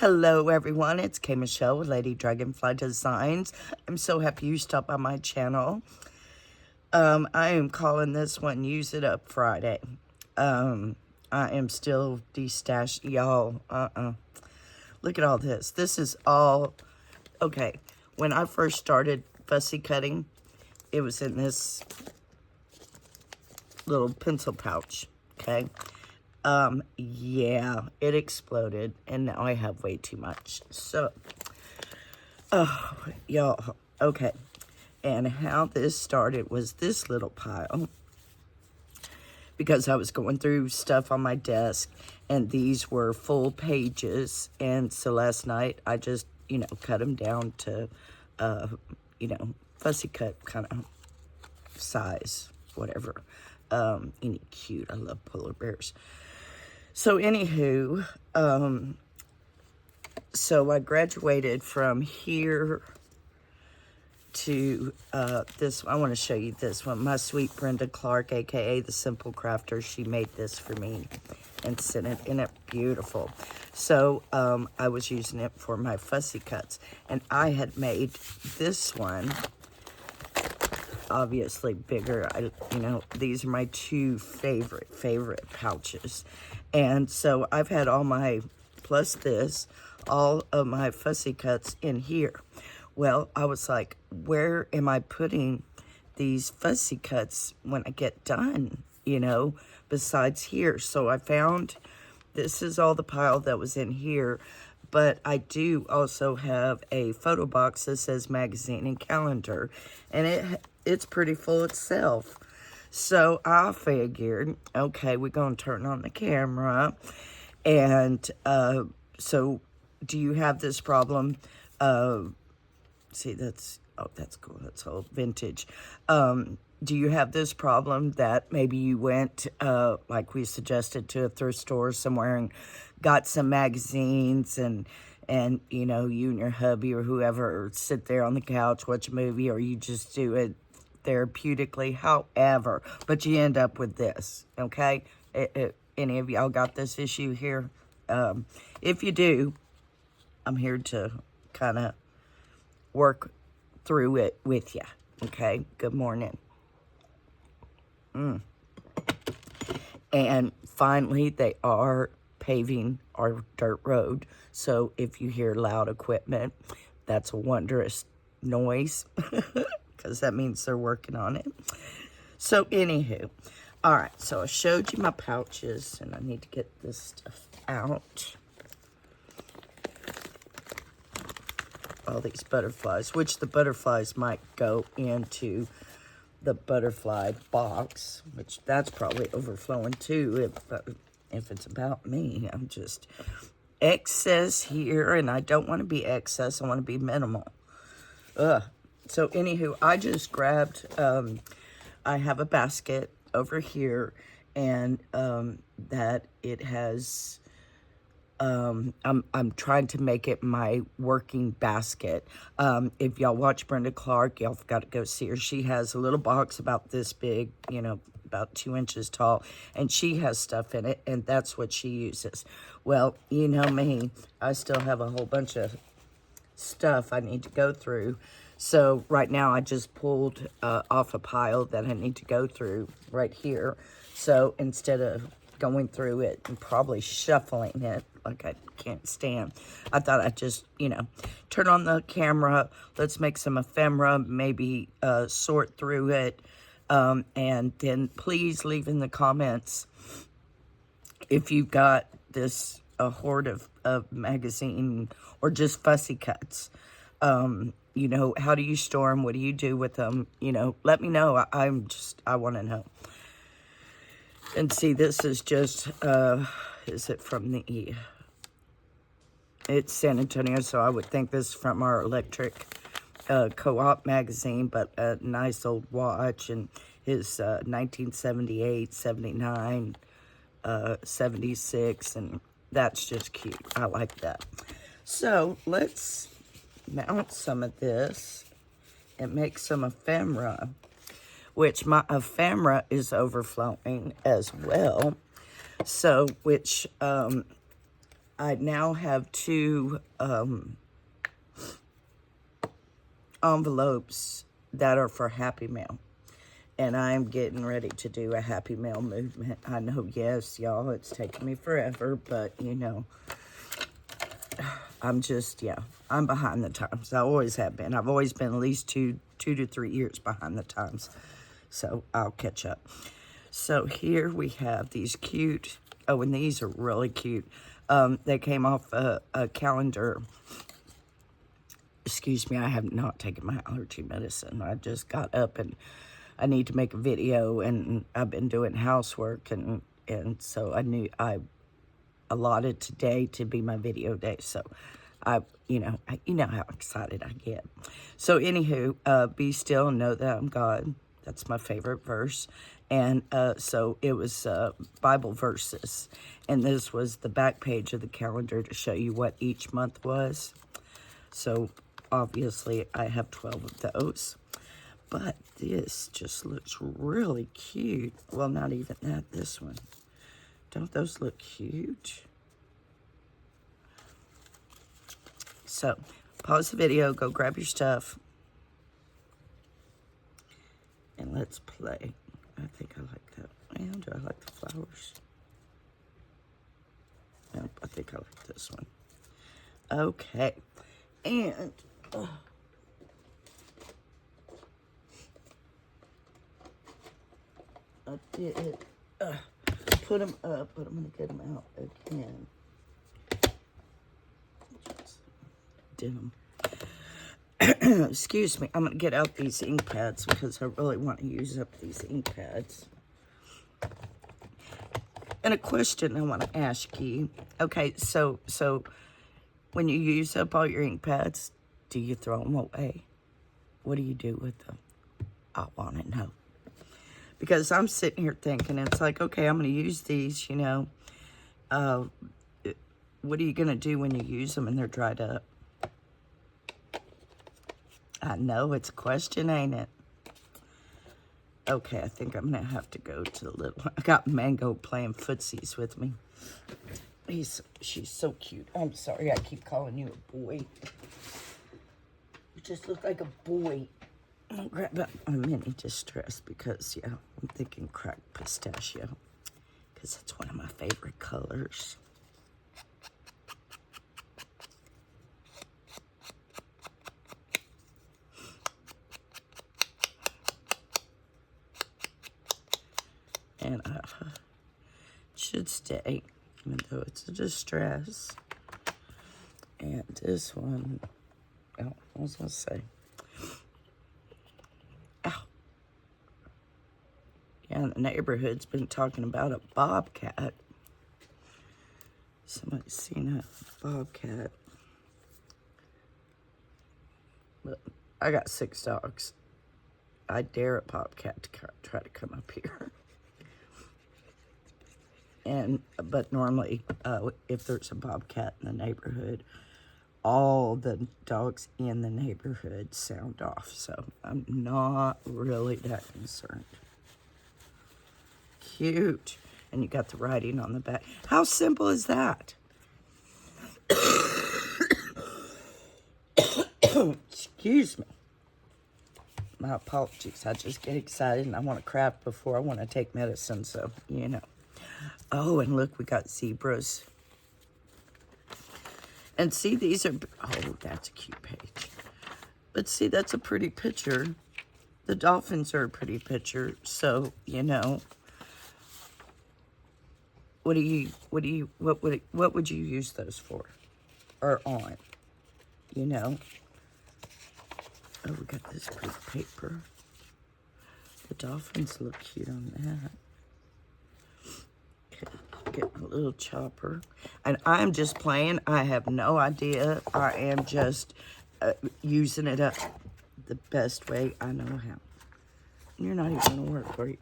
Hello everyone, it's K Michelle with Lady Dragonfly Designs. I'm so happy you stopped by my channel. I am calling this one Use It Up Friday. I am still destashed, y'all. Look at all this. This is all, okay, when I first started fussy cutting, it was in this little pencil pouch, okay? Yeah, it exploded, and now I have way too much. So, oh, y'all, okay. And how this started was this little pile, because I was going through stuff on my desk, and these were full pages, and so last night I just, cut them down to, fussy cut kind of size, whatever. Any cute, I love polar bears. So anywho, so I graduated from here to this. I want to show you this one. My sweet Brenda Clark, aka the Simple Crafter, she made this for me and sent it in it beautiful. So I was using it for my fussy cuts, and I had made this one obviously bigger. These are my two favorite pouches. And so I've had all my, plus this, all of my fussy cuts in here. Well, I was like, where am I putting these fussy cuts when I get done, besides here? So I found, this is all the pile that was in here, but I do also have a photo box that says magazine and calendar, and it's pretty full itself. So I figured, okay, we're going to turn on the camera. And so do you have this problem? See, that's cool. That's all vintage. Do you have this problem that maybe you went, like we suggested, to a thrift store somewhere and got some magazines and you and your hubby or whoever sit there on the couch, watch a movie, or you just do it therapeutically, however, but you end up with this, okay? Any of y'all got this issue here? If you do, I'm here to kind of work through it with you, okay? Good morning. And finally, they are paving our dirt road, so if you hear loud equipment, that's a wondrous noise, because that means they're working on it. So anywho, all right, so I showed you my pouches, and I need to get this stuff out. All these butterflies, which the butterflies might go into the butterfly box, which that's probably overflowing too, if it's about me. I'm just excess here, and I don't want to be excess. I want to be minimal. So anywho, I just grabbed, I have a basket over here, and that it has, I'm trying to make it my working basket. If y'all watch Brenda Clark, y'all got to go see her. She has a little box about this big, about 2 inches tall, and she has stuff in it, and that's what she uses. Well, you know me, I still have a whole bunch of stuff I need to go through. So right now I just pulled off a pile that I need to go through right here. So instead of going through it and probably shuffling it like I can't stand, I thought I'd just, turn on the camera. Let's make some ephemera, maybe sort through it. And then please leave in the comments if you've got this a hoard of magazine or just fussy cuts. How do you store them? What do you do with them? Let me know. I want to know. And see, this is just, is it from it's San Antonio, so I would think this is from our electric co-op magazine, but a nice old watch, and his 1978, 79, 76, and that's just cute. I like that. So let's mount some of this and make some ephemera, which my ephemera is overflowing as well. So, which I I now have 2 envelopes that are for Happy Mail. And I'm getting ready to do a Happy Mail movement. I know, yes, y'all, it's taking me forever, but, you know, I'm just, yeah, I'm behind the times. I always have been. I've always been at least two to 3 years behind the times. So I'll catch up. So here we have these cute, oh, and these are really cute. They came off a calendar. Excuse me, I have not taken my allergy medicine. I just got up and I need to make a video, and I've been doing housework, and so I knew I allotted today to be my video day. So you know how excited I get. So anywho, be still and know that I'm God. That's my favorite verse. And so it was Bible verses, and this was the back page of the calendar to show you what each month was. So obviously I have 12 of those, but this just looks really cute. Well, not even that, this one. Don't those look cute? So pause the video, go grab your stuff, and let's play. I think I like that. And do I like the flowers? Nope, I think I like this one. Okay. And I did put them up, but I'm going to get them out again. Did them. Excuse me. I'm going to get out these ink pads because I really want to use up these ink pads. And a question I want to ask you. Okay, so when you use up all your ink pads, do you throw them away? What do you do with them? I want to know. Because I'm sitting here thinking, it's like, okay, I'm going to use these, you know. What are you going to do when you use them and they're dried up? I know, it's a question, ain't it? Okay, I think I'm going to have to go to the little one. I got Mango playing footsies with me. She's so cute. I'm sorry, I keep calling you a boy. You just look like a boy. I'm in distress because, yeah, I'm thinking cracked pistachio. Because that's one of my favorite colors. And I should stay, even though it's a distress. And this one, oh, I was going to say, ow. Yeah, the neighborhood's been talking about a bobcat. Somebody's seen a bobcat. But I got 6 dogs. I dare a bobcat to try to come up here. But normally, if there's a bobcat in the neighborhood, all the dogs in the neighborhood sound off. So I'm not really that concerned. Cute. And you got the writing on the back. How simple is that? Excuse me. My apologies. I just get excited and I want to craft before I want to take medicine. So, you know. Oh, and look, we got zebras. And see, these are, oh, that's a cute page. But see, that's a pretty picture. The dolphins are a pretty picture. So, you know, what would you use those for? Or on? You know? Oh, we got this pretty paper. The dolphins look cute on that. Get my little chopper. And I'm just playing. I have no idea. I am just using it up the best way I know how. You're not even going to work, are you?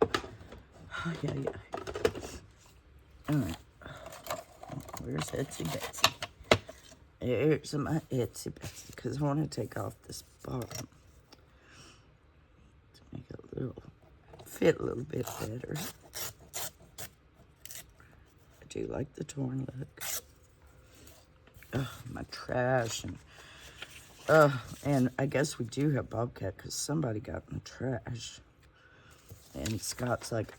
Oh, yeah. All right. Where's Itsy Betsy? Here's my Itsy Betsy. Because I want to take off this bottom. To make it fit a little bit better. I do like the torn look. my trash. And I guess we do have bobcat because somebody got in the trash. And Scott's like,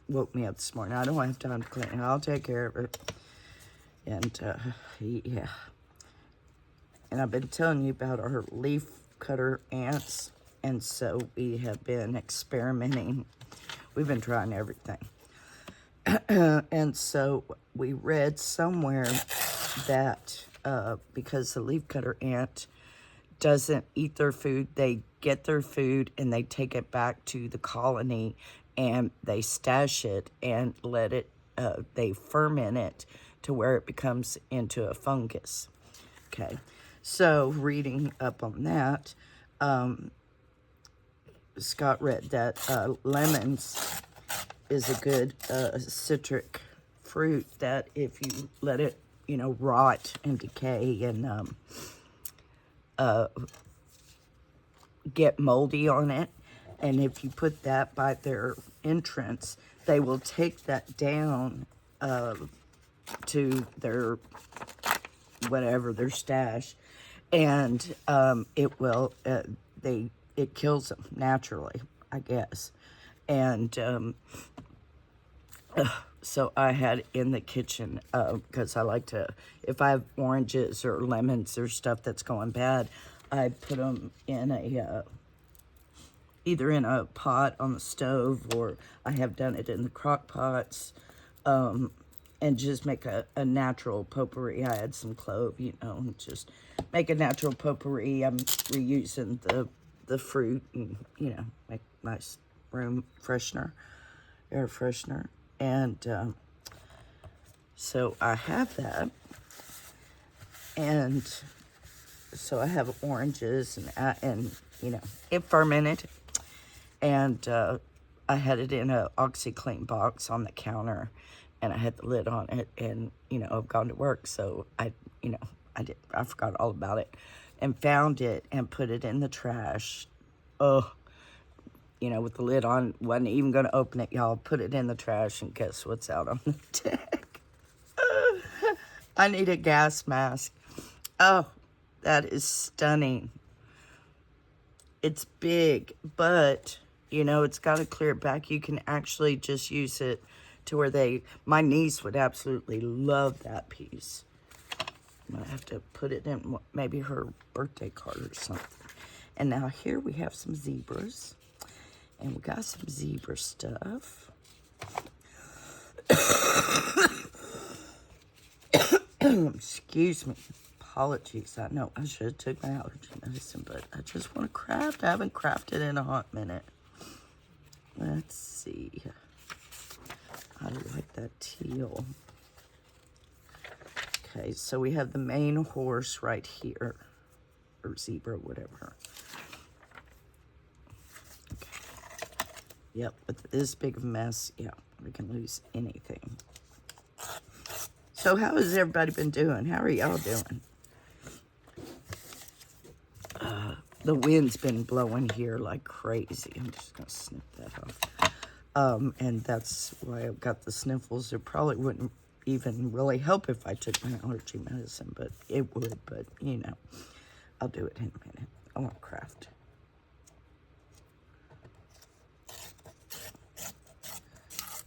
woke me up this morning. I don't have time to clean it. I'll take care of it. And, yeah. And I've been telling you about our leaf cutter ants. And so we have been experimenting. We've been trying everything. And so we read somewhere that because the leafcutter ant doesn't eat their food, they get their food and they take it back to the colony and they stash it and let it, they ferment it to where it becomes into a fungus. Okay, so reading up on that, Scott read that lemons is a good citric fruit that if you let it, you know, rot and decay and get moldy on it, and if you put that by their entrance, they will take that down to their whatever, their stash, and it will it kills them naturally, I guess. And so I had in the kitchen, because I like to, if I have oranges or lemons or stuff that's going bad, I put them in a, either in a pot on the stove, or I have done it in the crock pots, and just make a natural potpourri. I add some clove, you know, and just make a natural potpourri. I'm reusing the fruit and, you know, make nice room freshener, air freshener. And so I have that, and so I have oranges and you know, it fermented, and I had it in a OxyClean box on the counter, and I had the lid on it, and you know, I've gone to work, so I forgot all about it, and found it and put it in the trash. Oh, you know, with the lid on, wasn't even going to open it, y'all. Put it in the trash, and guess what's out on the deck? I need a gas mask. Oh, that is stunning. It's big, but, you know, it's got to clear it back. You can actually just use it to where my niece would absolutely love that piece. I'm going to have to put it in maybe her birthday card or something. And now here we have some zebras. And we got some zebra stuff. Excuse me. Apologies. I know I should have took my allergy medicine, but I just want to craft. I haven't crafted in a hot minute. Let's see. I like that teal. Okay, so we have the main horse right here. Or zebra, whatever. Yep, with this big of a mess, yeah, we can lose anything. So how has everybody been doing? How are y'all doing? The wind's been blowing here like crazy. I'm just going to snip that off. And that's why I've got the sniffles. It probably wouldn't even really help if I took my allergy medicine, but it would. But, you know, I'll do it in a minute. I want to craft.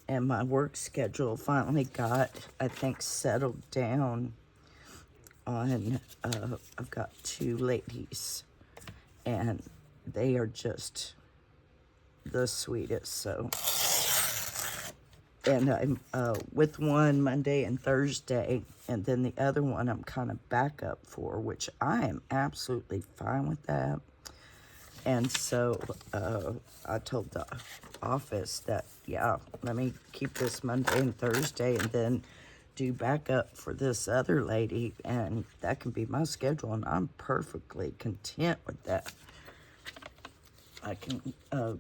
And my work schedule finally got, I think, settled down on, I've got 2 ladies, and they are just the sweetest, so. And I'm with one Monday and Thursday, and then the other one I'm kind of backup for, which I am absolutely fine with that. And so I told the office that, yeah, let me keep this Monday and Thursday and then do backup for this other lady. And that can be my schedule, and I'm perfectly content with that. I can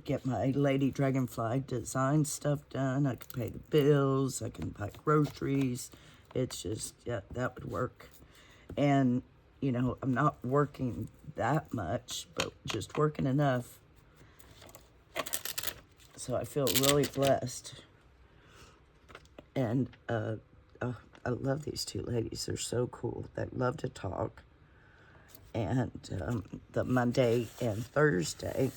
get my Lady Dragonfly design stuff done. I can pay the bills. I can buy groceries. It's just, yeah, that would work. And, you know, I'm not working that much, but just working enough. So I feel really blessed. And I love these two ladies. They're so cool. They love to talk. And the Monday and Thursday,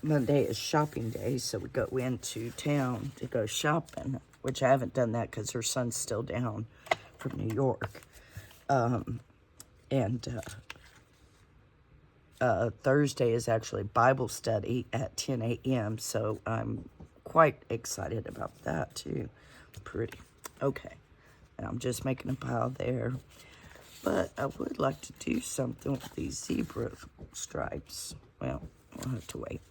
Monday is shopping day, so we go into town to go shopping, which I haven't done that because her son's still down from New York. Thursday is actually Bible study at 10 a.m., so I'm quite excited about that too. Pretty. Okay, and I'm just making a pile there. But I would like to do something with these zebra stripes. Well, we'll have to wait.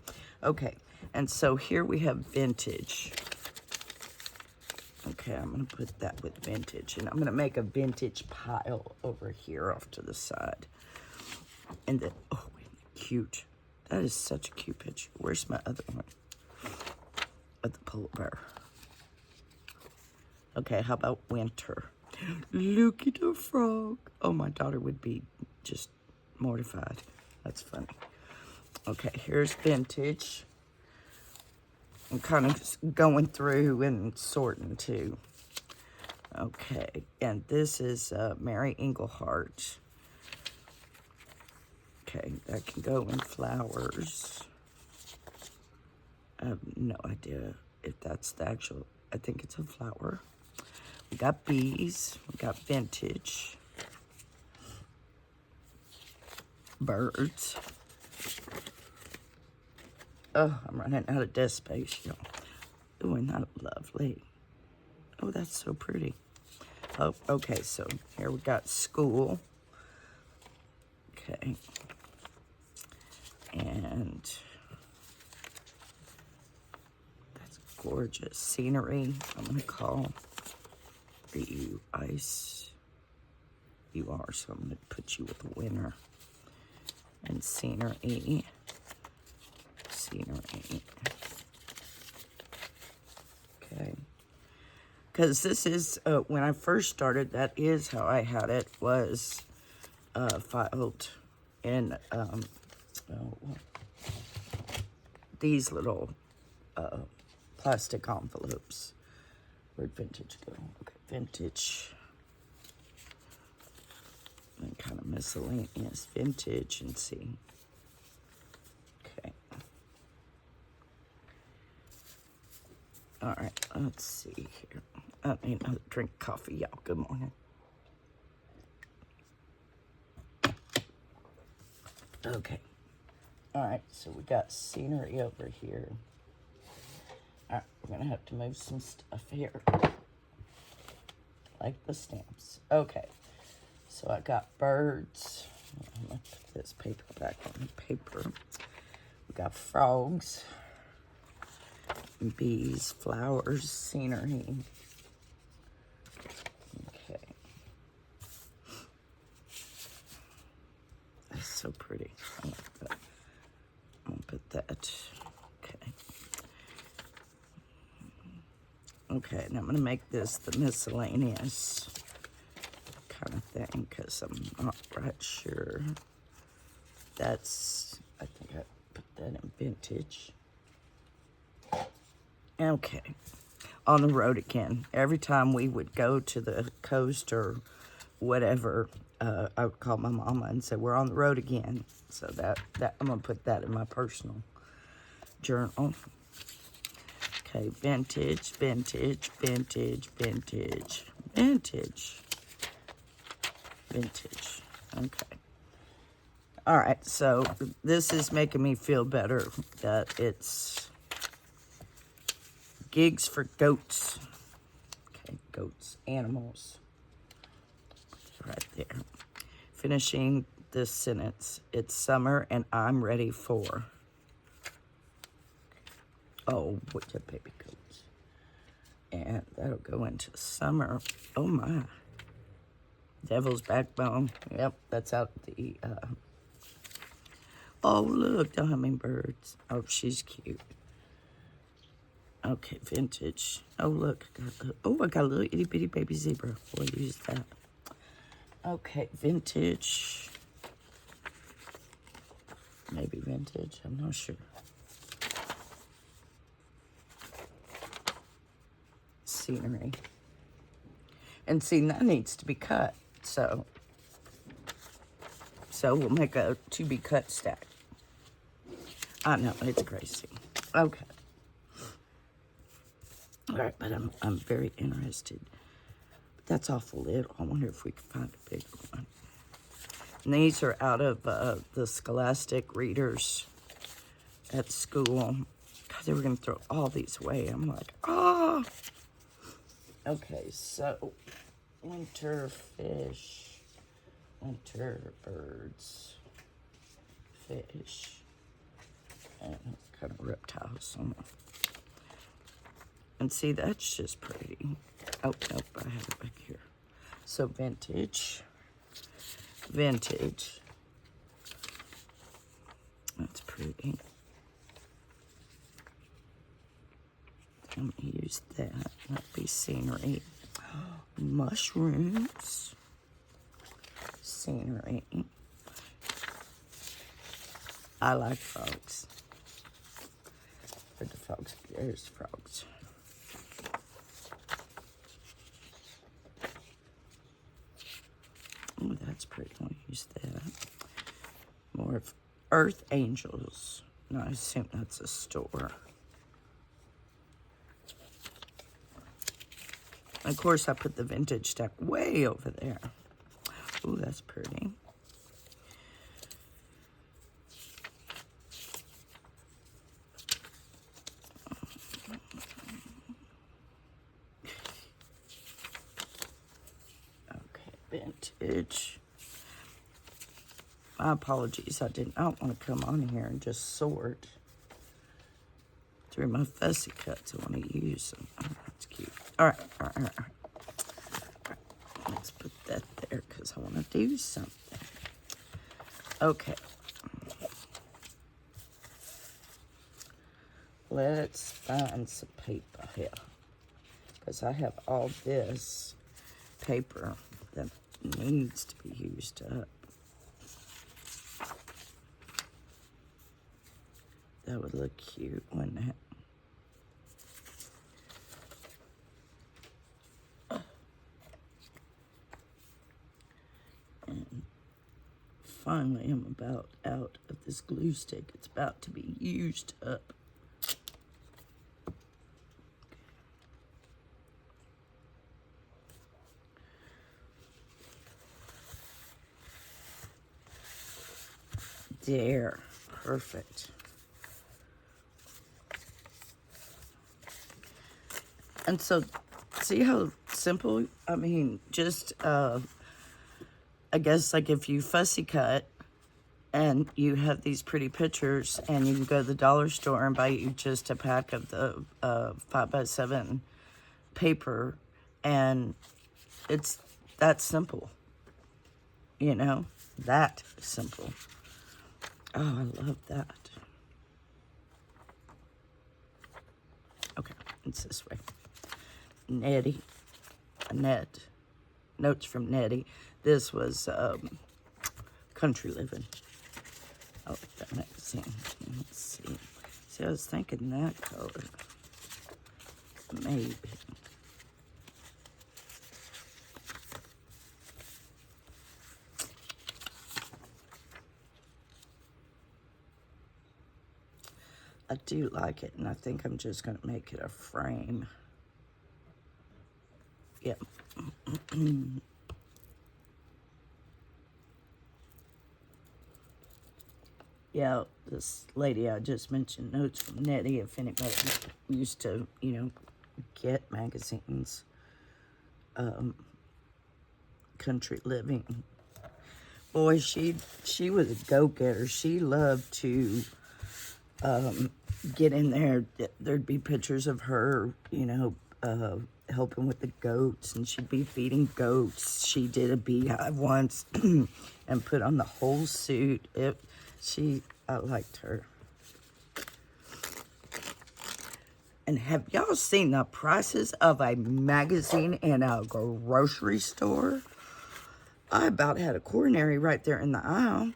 Okay, and so here we have vintage. Okay, I'm going to put that with vintage. And I'm going to make a vintage pile over here off to the side. And then, oh, cute. That is such a cute picture. Where's my other one? Of the polar bear. Okay, how about winter? Look at the frog. Oh, my daughter would be just mortified. That's funny. Okay, here's vintage. I'm kind of just going through and sorting too. Okay, and this is Mary Englehart. Okay, that can go in flowers. I have no idea if that's the actual, I think it's a flower. We got bees, we got vintage. Birds. Oh, I'm running out of desk space, y'all. Oh, isn't that lovely? Oh, that's so pretty. Oh, okay, so here we got school. Okay. And that's gorgeous scenery. I'm gonna call you ice. You are, so I'm gonna put you with the winner. And scenery. Scenery. Okay. Because this is, when I first started, that is how I had it, was filed in these little plastic envelopes. Where'd vintage go? Okay, vintage. And kind of miscellaneous vintage and see. Okay. All right, let's see here. I need another drink of coffee, y'all. Good morning. Okay. All right, so we got scenery over here. All right, we're gonna have to move some stuff here. Like the stamps. Okay, so I got birds. I'm gonna put this paper back on the paper. We got frogs, bees, flowers, scenery. Okay. That's so pretty. I like that. I'm gonna put that. Okay. Okay, and I'm gonna make this the miscellaneous kind of thing because I'm not right sure. That's, I think I put that in vintage. Okay, on the road again. Every time we would go to the coast or whatever, I would call my mama and say, we're on the road again. So that I'm gonna put that in my personal journal. Okay, vintage, vintage, vintage, vintage, vintage, vintage. Okay. All right, so this is making me feel better that it's gigs for goats. Okay, goats, animals. Right there. Finishing this sentence. It's summer and I'm ready for. Oh, what the baby goats. And that'll go into summer. Oh my. Devil's backbone. Yep, that's out the, oh, look, the hummingbirds. Oh, she's cute. Okay, vintage. Oh, look. I got a little itty bitty baby zebra. We'll use that. Okay, vintage. Maybe vintage. I'm not sure. scenery. And see, that needs to be cut. So we'll make a to-be-cut stack. I know, it's crazy. Okay. All right, but I'm very interested. But that's awful little. I wonder if we can find a bigger one. And these are out of the Scholastic readers at school. God, they were going to throw all these away. I'm like, ah. Okay, so winter fish, winter birds, fish, and kind of reptiles. And see, that's just pretty. Oh, nope, I have it back here. So vintage. Vintage. That's pretty. I'm going to use that. That'll be scenery. Mushrooms. Scenery. I like frogs. Where'd the frogs? There's frogs. Oh, that's pretty. I'll use that. More of Earth Angels. No, I assume that's a store. Of course, I put the vintage stack way over there. Ooh, that's pretty. Okay, vintage. My apologies, I don't want to come on here and just sort through my Fussy Cuts. I want to use them. Oh, that's cute. All right. Let's put that there because I want to do something. Okay. Let's find some paper here because I have all this paper that needs to be used up. That would look cute, wouldn't it? And finally, I'm about out of this glue stick. It's about to be used up. There, perfect. And so, see how simple? I mean, just, I guess, like if you fussy cut and you have these pretty pictures and you can go to the dollar store and buy you just a pack of the 5x7 paper, and it's that simple, you know? That simple. Oh, I love that. Okay, it's this way. Nettie, Annette, notes from Nettie. This was Country Living. Oh, that magazine. Let's see. See, I was thinking that color. Maybe. I do like it, and I think I'm just going to make it a frame. Yep. Yeah, this lady I just mentioned, notes from Nettie, if anybody used to, you know, get magazines. Country Living. Boy, she was a go-getter. She loved to get in there. There'd be pictures of her, you know, helping with the goats, and she'd be feeding goats. She did a beehive once and put on the whole suit. I liked her. And have y'all seen the prices of a magazine in a grocery store? I about had a coronary right there in the aisle.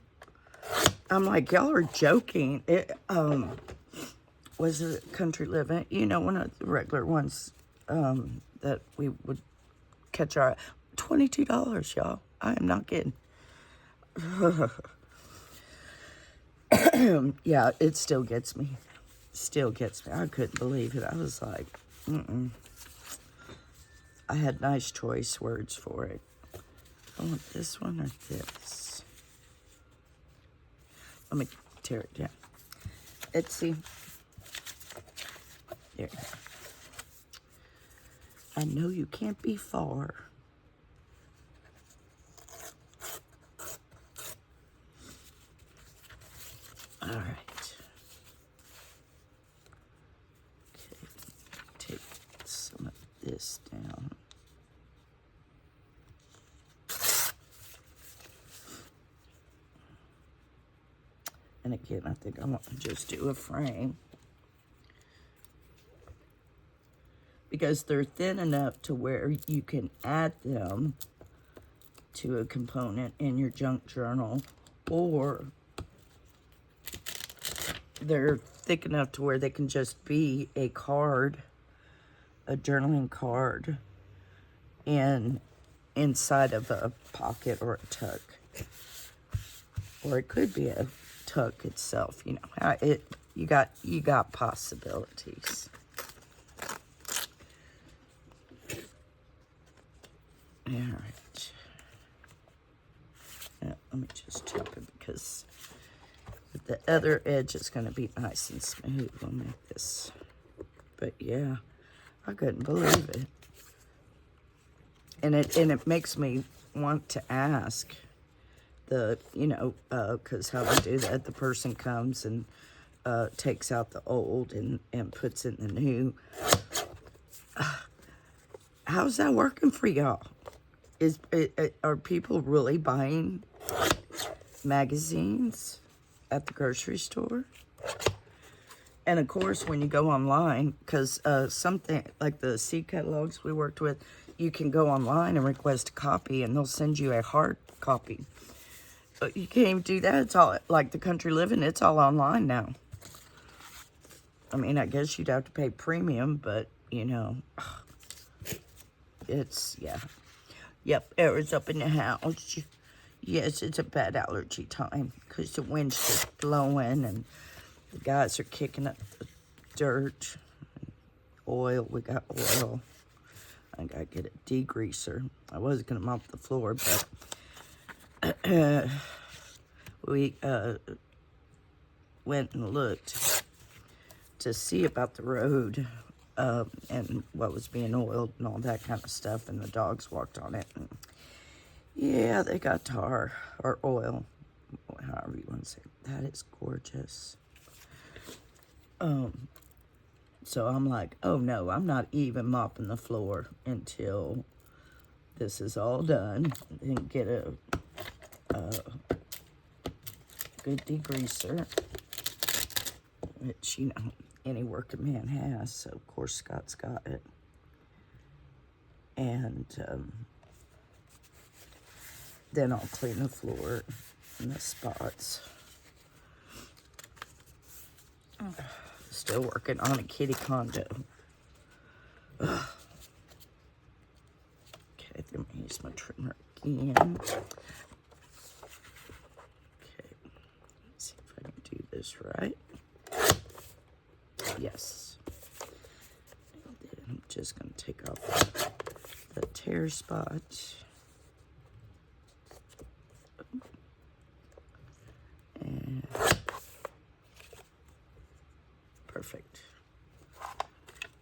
I'm like, y'all are joking. It was a Country Living, you know, one of the regular ones, that we would catch our $22, y'all. I am not kidding. Yeah, it still gets me. Still gets me. I couldn't believe it. I was like, I had nice choice words for it. I want this one or this. Let me tear it down. Etsy. There. I know you can't be far. All right. Okay. Take some of this down. And again, I think I want to just do a frame. Because they're thin enough to where you can add them to a component in your junk journal, or they're thick enough to where they can just be a card, a journaling card, inside of a pocket or a tuck. Or it could be a tuck itself, you know. You got possibilities. All right. Now, let me just chop it because the other edge is going to be nice and smooth. I'll make this. But yeah, I couldn't believe it. And it makes me want to ask because how they do that, the person comes and takes out the old and puts in the new. How's that working for y'all? Are people really buying magazines at the grocery store? And of course, when you go online, because something like the seed catalogs we worked with, you can go online and request a copy, and they'll send you a hard copy. But you can't even do that. It's all like the Country Living. It's all online now. I mean, I guess you'd have to pay premium, but you know, yeah. Yep, air's up in the house. Yes, it's a bad allergy time because the wind's just blowing and the guys are kicking up the dirt. Oil, we got oil. I gotta get a degreaser. I was gonna mop the floor, but we went and looked to see about the road and what was being oiled and all that kind of stuff, and the dogs walked on it. And yeah, they got tar or oil, however you want to say it. That is gorgeous. So I'm like, oh no, I'm not even mopping the floor until this is all done. And get a good degreaser, which, you know, any working man has. So, of course, Scott's got it. And then I'll clean the floor and the spots. Still working on a kitty condo. Ugh. Okay, let me use my trimmer again. Okay, let's see if I can do this right. Yes. And then I'm just going to take off the tear spot. And perfect.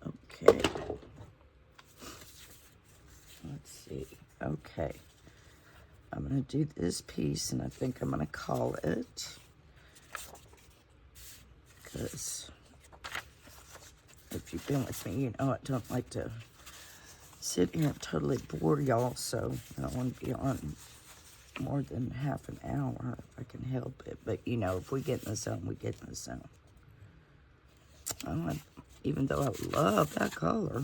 Okay. Let's see. Okay. I'm going to do this piece, and I think I'm going to call it, because if you've been with me, you know I don't like to sit here and totally bore y'all, so I don't want to be on more than half an hour if I can help it. But, you know, if we get in the zone, we get in the zone. Even though I love that color,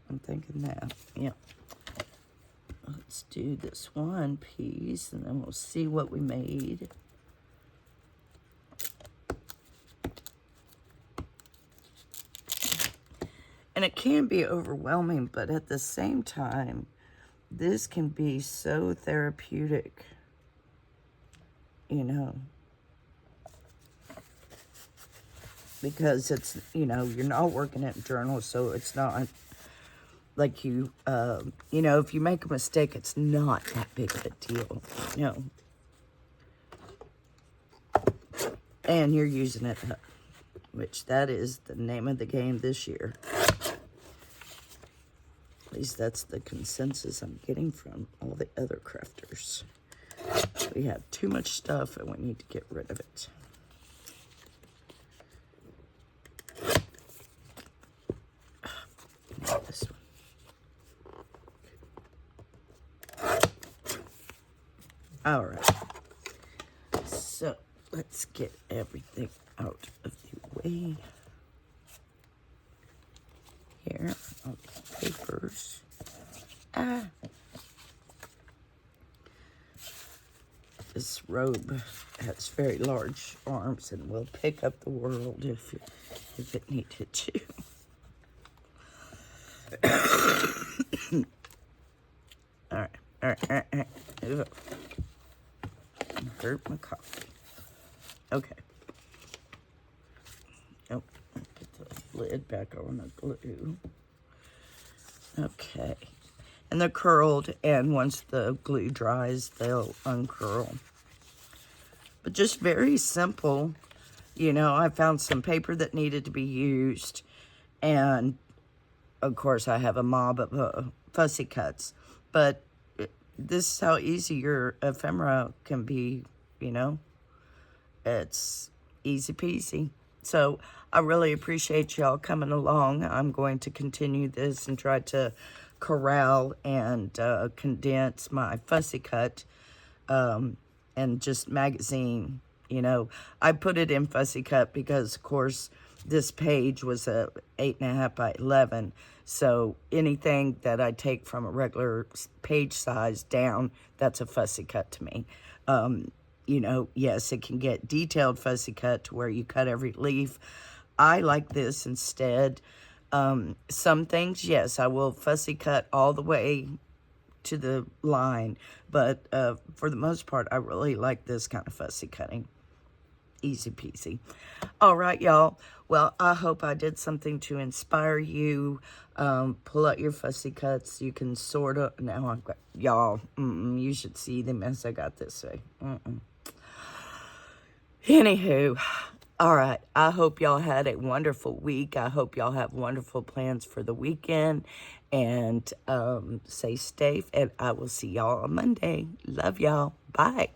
I'm thinking that, yeah. Let's do this one piece, and then we'll see what we made. And it can be overwhelming, but at the same time, this can be so therapeutic, you know, because it's, you know, you're not working at a journal, so it's not like you, you know, if you make a mistake, it's not that big of a deal, you know. And you're using it up, which that is the name of the game this year. At least that's the consensus I'm getting from all the other crafters. We have too much stuff and we need to get rid of it. This one. All right. So let's get everything out of the way. Here, all the papers. This robe has very large arms and will pick up the world if it needed to. All right. Ugh. Hurt my coffee. Okay. Oh, get the lid back on the glue. Okay. And they're curled, and once the glue dries, they'll uncurl. But just very simple. You know, I found some paper that needed to be used, and of course I have a mob of Fussy Cuts. But this is how easy your ephemera can be, you know. It's easy peasy. So I really appreciate y'all coming along. I'm going to continue this and try to corral and condense my Fussy Cut and just magazine. You know, I put it in Fussy Cut because, of course, this page was a 8.5 by 11. So anything that I take from a regular page size down, that's a Fussy Cut to me. You know, yes, it can get detailed Fussy Cut to where you cut every leaf. I like this instead. Some things, yes, I will Fussy Cut all the way to the line, but for the most part, I really like this kind of fussy cutting. Easy peasy. All right, y'all. Well, I hope I did something to inspire you. Pull out your Fussy Cuts. You can sort of, now I've got, y'all, you should see the mess I got this way. Anywho, all right. I hope y'all had a wonderful week. I hope y'all have wonderful plans for the weekend. And stay safe. And I will see y'all on Monday. Love y'all. Bye.